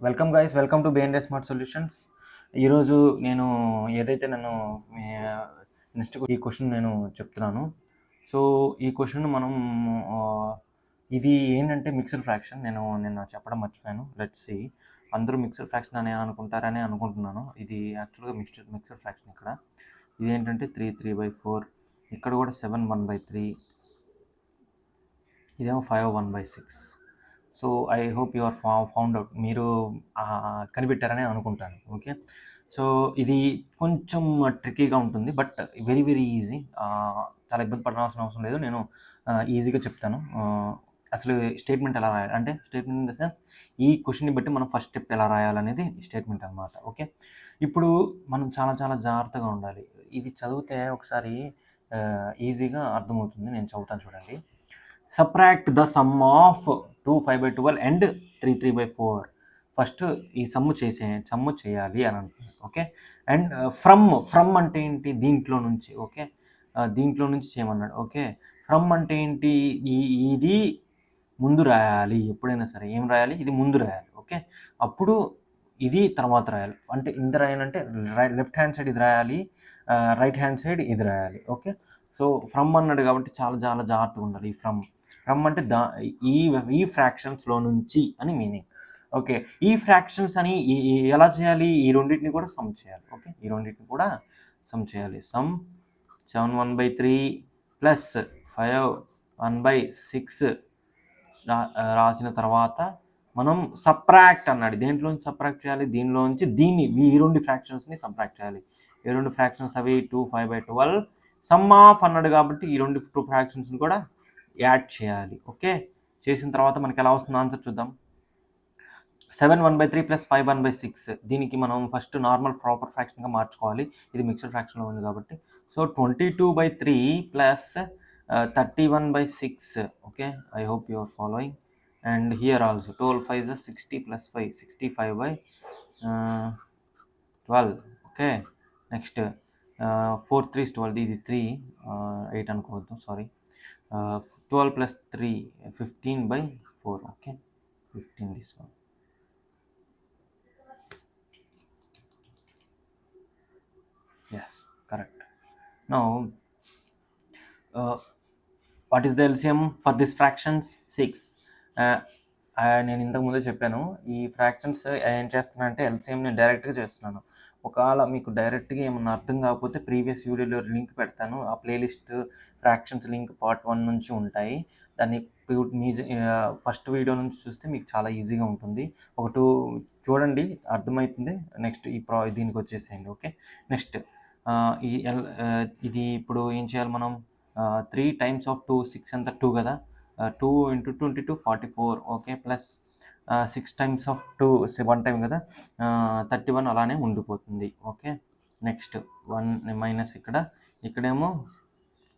Welcome guys, welcome to బిఎన్డే smart solutions. ఈరోజు నేను ఏదైతే నన్ను నెక్స్ట్ ఈ క్వశ్చన్ నేను చెప్తున్నాను. సో ఈ క్వశ్చన్ మనం ఇది ఏంటంటే మిక్స్డ్ ఫ్రాక్షన్. నేను చెప్పడం మర్చిపోయాను. Let's see. అందరూ మిక్స్డ్ ఫ్రాక్షన్ అనే అనుకుంటారని అనుకుంటున్నాను. ఇది యాక్చువల్గా మిక్స్డ్ ఫ్రాక్షన్. ఇక్కడ ఇది ఏంటంటే 3/4, ఇక్కడ కూడా 7 1/3, ఇదేమో 5 1/6. So I hope you are found out. మీరు కనిపెట్టారని అనుకుంటాను. ఓకే, సో ఇది కొంచెం ట్రిక్కీగా ఉంటుంది, బట్ వెరీ వెరీ ఈజీ. చాలా ఇబ్బంది పడాల్సిన అవసరం లేదు. నేను ఈజీగా చెప్తాను. అసలు స్టేట్మెంట్ ఎలా రాయాలి అంటే, స్టేట్మెంట్ ఇన్ ద సెన్స్ ఈ క్వశ్చన్ని బట్టి మనం ఫస్ట్ స్టెప్ ఎలా రాయాలనేది స్టేట్మెంట్ అనమాట. ఓకే, ఇప్పుడు మనం చాలా చాలా జాగ్రత్తగా ఉండాలి. ఇది చదివితే ఒకసారి ఈజీగా అర్థమవుతుంది. నేను చదువుతాను చూడండి. Subtract the sum of 2 5/12 and 3 3/4. First ఈ సమ్ము చేయాలి అని అంటున్నాను. ఓకే, అండ్ ఫ్రమ్ అంటే ఏంటి? దీంట్లో నుంచి. ఓకే, దీంట్లో నుంచి చేయమన్నాడు. ఓకే, ఫ్రమ్ అంటే ఏంటి? ఇది ముందు రాయాలి. ఎప్పుడైనా సరే ఏం రాయాలి? ఇది ముందు రాయాలి. ఓకే, అప్పుడు ఇది తర్వాత రాయాలి. అంటే ఇంత రాయాలంటే లెఫ్ట్ హ్యాండ్ సైడ్ ఇది రాయాలి, రైట్ హ్యాండ్ సైడ్ ఇది రాయాలి. ఓకే, సో ఫ్రమ్ అన్నాడు కాబట్టి చాలా చాలా జాగ్రత్తగా ఉండాలి. ఈ ఫ్రమ్ అంటే ఈ ఫ్రాక్షన్స్లో నుంచి అని మీనింగ్. ఓకే, ఈ ఫ్రాక్షన్స్ అని ఎలా చేయాలి? ఈ రెండింటిని కూడా సమ్ చేయాలి. ఓకే, ఈ రెండింటిని కూడా సమ్ చేయాలి. సమ్ 7 1/3 ప్లస్ 5 1/6 రాసిన తర్వాత మనం సబ్ట్రాక్ట్ అన్నాడు. దేంట్లోంచి సబ్ట్రాక్ట్ చేయాలి? దీనిలోంచి ఈ రెండు ఫ్రాక్షన్స్ని సబ్ట్రాక్ట్ చేయాలి. ఈ రెండు ఫ్రాక్షన్స్ అవి 2 5/12. సమ్ ఆఫ్ అన్నాడు కాబట్టి ఈ రెండు 2 ఫ్రాక్షన్స్ని కూడా యాడ్ చేయాలి. ఓకే, చేసిన తర్వాత మనకి ఎలా వస్తుంది ఆన్సర్ చూద్దాం. 7 1/3 ప్లస్ 5 1/6. దీనికి మనం ఫస్ట్ నార్మల్ ప్రాపర్ ఫ్రాక్షన్గా మార్చుకోవాలి. ఇది మిక్స్డ్ ఫ్రాక్షన్లో ఉంది కాబట్టి. So 22/3 plus 31/6. Okay, I hope you are following. And here also 12 5 60 plus 5 65/12. Okay, next 4 3 12. ఇది 3 8 అనుకోవద్దు, sorry. 12 plus 3 15/4. Okay, 15 this one. Yes, correct. Now what is the LCM for this fractions? 6. నేను ఇంతకు ముందే చెప్పాను, ఈ ఫ్రాక్షన్స్ ఏం చేస్తున్నా అంటే ఎల్సిఎం నేను డైరెక్ట్గా చేస్తున్నాను. ఒకవేళ మీకు డైరెక్ట్గా ఏమన్నా అర్థం కాకపోతే ప్రీవియస్ వీడియోలో లింక్ పెడతాను. ఆ ప్లేలిస్ట్ ఫ్రాక్షన్స్ లింక్ పార్ట్ 1 నుంచి ఉంటాయి. దాన్ని ఫస్ట్ వీడియో నుంచి చూస్తే మీకు చాలా ఈజీగా ఉంటుంది. ఒక 2 చూడండి, అర్థమవుతుంది. నెక్స్ట్ దీనికి వచ్చేసేయండి. ఓకే, నెక్స్ట్ ఇది ఇప్పుడు ఏం చేయాలి మనం? 3 times of 2 6 ఎంత? 2 కదా. 2 × 22 44. Okay, plus 6 times of 2 1 time కదా, 31 అలానే ఉండిపోతుంది. ఓకే, నెక్స్ట్ 1 మైనస్ ఇక్కడేమో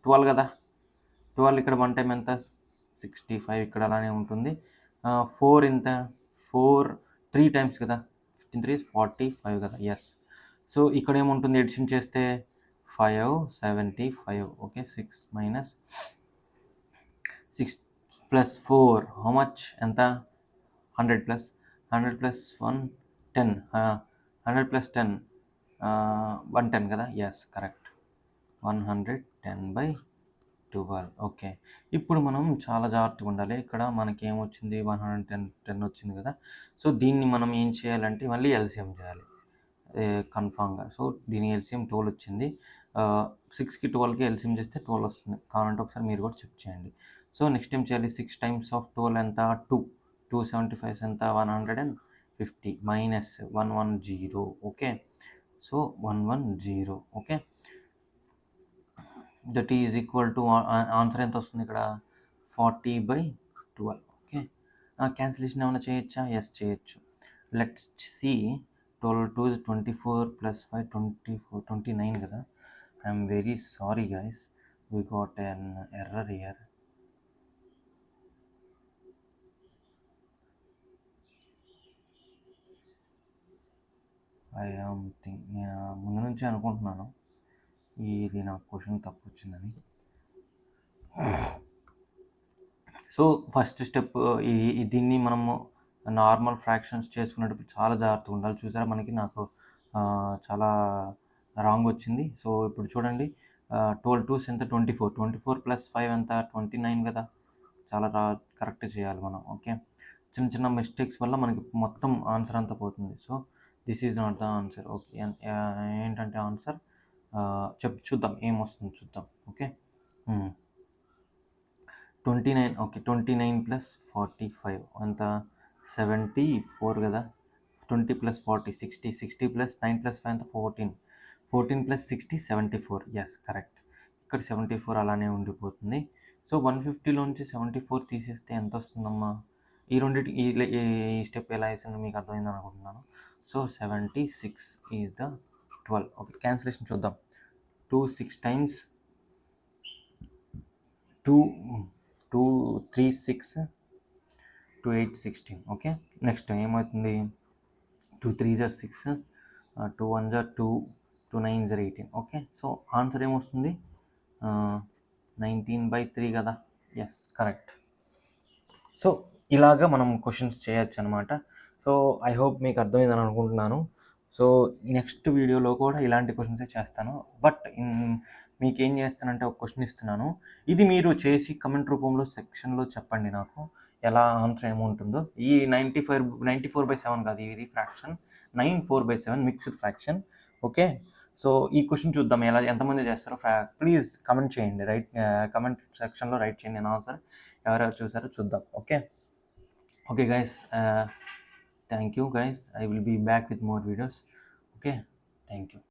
12 కదా. 12 ఇక్కడ 1 టైం ఎంత? 65. ఇక్కడ అలానే ఉంటుంది. 4 ఎంత? 4 3 times కదా, 15 3 45 కదా. ఎస్, సో ఇక్కడ ఏముంటుంది? ఎడిషన్ చేస్తే 5 75. Okay, 6 minus 6 plus 4 how much? ఎంత? 100 ప్లస్ 1 10. 100 ప్లస్ 10 110 కదా. Yes, correct. 110/12. ఓకే, ఇప్పుడు మనం చాలా జాగ్రత్తగా ఉండాలి. ఇక్కడ మనకి ఏమొచ్చింది? 110 వచ్చింది కదా. సో దీన్ని మనం ఏం చేయాలంటే మళ్ళీ ఎల్సిఎం చేయాలి కన్ఫామ్గా. సో దీని ఎల్సిఎం 12 వచ్చింది. 6కి 12కి ఎల్సిఎం చేస్తే 12 వస్తుంది. కావాలంటే ఒకసారి మీరు కూడా చెక్ చేయండి. సో నెక్స్ట్ ఏం చేయాలి? 6 times of 12 ఎంత? 2. 275 ఎంత? 150 minus 110. Okay, so 110. Okay, that is equal to answer ఎంత వస్తుంది ఇక్కడ? 40/12. ఓకే, క్యాన్సిలేషన్ ఏమైనా చేయొచ్చా? ఎస్, చేయొచ్చు. Let's see. 12 2 is 24 plus 5 24 29 కదా. I'm very sorry guys, we got an error here. నేను ముందు నుంచి అనుకుంటున్నాను ఇది నా క్వశ్చన్ తప్పు వచ్చిందని. సో ఫస్ట్ స్టెప్ దీన్ని మనము నార్మల్ ఫ్రాక్షన్స్ చేసుకునేటప్పుడు చాలా జాగ్రత్తగా ఉండాలి. చూసారా మనకి నాకు చాలా రాంగ్ వచ్చింది. సో ఇప్పుడు చూడండి 12 2s ఎంత 24, 24 + 5 ఎంత 29 కదా. చాలా కరెక్ట్ చేయాలి మనం. ఓకే, చిన్న చిన్న మిస్టేక్స్ వల్ల మనకి మొత్తం ఆన్సర్ అంతా పోతుంది. So this is not the answer. Okay, ఏంటంటే ఆన్సర్ చూద్దాం ఏమొస్తుంది చూద్దాం. ఓకే, 29. ఓకే, 29 + 45 అంత 74 కదా. 20 + 40 60, 60 + 9 + 5 అంత 14, 14 + 60 74. Yes correct. ఇక్కడ 74 అలానే ఉండిపోతుంది. సో 150లోంచి 74 తీసేస్తే ఎంత వస్తుందమ్మా? ఈ రెండింటి ఈ స్టెప్ ఎలా వేసానో మీకు అర్థమైందని అనుకుంటున్నాను. So 76 is the 12. Okay, cancellation చూద్దాం. 2 6 times 2 2 3 6 2 8 16. ఓకే, నెక్స్ట్ ఏమవుతుంది? 2 3s are 6, 2 1s are 2, 2 9s are 18. Okay, so answer ఏమొస్తుంది? 19/3 కదా. Yes correct. సో ఇలాగా మనం క్వశ్చన్స్ చేయొచ్చు అనమాట. సో ఐ హోప్ మీకు అర్థమైందని అనుకుంటున్నాను. సో నెక్స్ట్ వీడియోలో కూడా ఇలాంటి క్వశ్చన్సే చేస్తాను. బట్ మీకేం చేస్తానంటే ఒక క్వశ్చన్ ఇస్తున్నాను. ఇది మీరు చేసి కమెంట్ రూపంలో సెక్షన్లో చెప్పండి నాకు ఎలా ఆన్సర్ ఏముంటుందో. ఈ 94/7 కాదు, ఇది fraction 9/4/7 mixed fraction. Okay, so ఈ క్వశ్చన్ చూద్దాం ఎంతమంది చేస్తారో. ప్లీజ్ కమెంట్ చేయండి, కమెంట్ సెక్షన్లో రైట్ చేయండి నేను ఆన్సర్ ఎవరెవరు చూసారో చూద్దాం. Okay okay guys, thank you guys. I will be back with more videos. Okay, thank you.